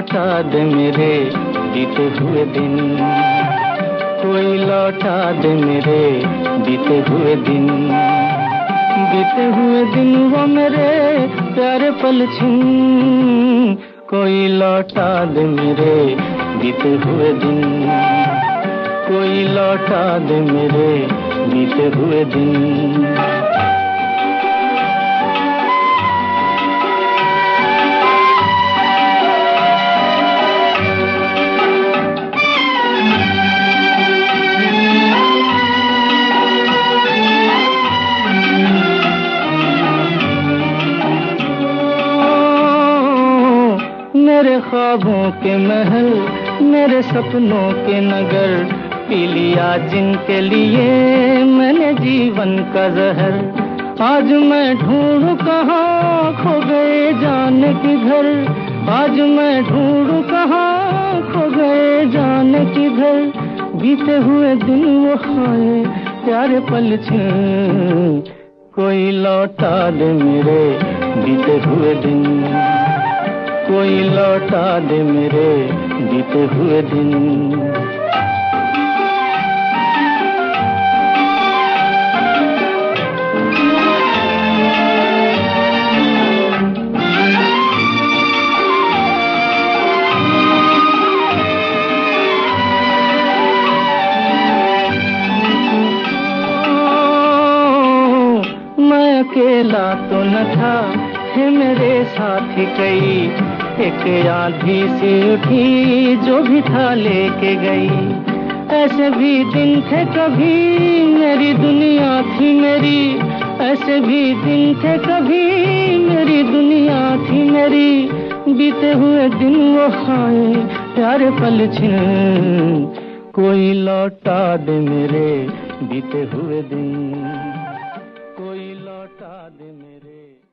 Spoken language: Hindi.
लौटा दे मेरे बीते हुए दिन, कोई लौटा दे मेरे बीते हुए दिन। बीते हुए दिन वो मेरे प्यारे पल छिन, कोई लौटा दे मेरे बीते हुए दिन, कोई लौटा दे मेरे बीते हुए दिन। मेरे ख्वाबों के महल, मेरे सपनों के नगर, पी लिया जिनके लिए मैंने जीवन का जहर। आज मैं ढूंढूं कहाँ खो गए जाने किधर, आज मैं ढूंढूं कहाँ खो गए जाने किधर। बीते हुए दिन वो खाए प्यारे पल छिन, कोई लौटा दे मेरे बीते हुए दिन, कोई लौटा दे मेरे बीते हुए दिन। मैं अकेला तो न था, थे मेरे साथी कई। एक आंधी सी उठी जो भी था लेके गई। ऐसे भी दिन थे कभी मेरी दुनिया थी मेरी, ऐसे भी दिन थे कभी मेरी दुनिया थी मेरी। बीते हुए दिन वो खाए प्यारे पल छिन, कोई लौटा दे मेरे बीते हुए दिन।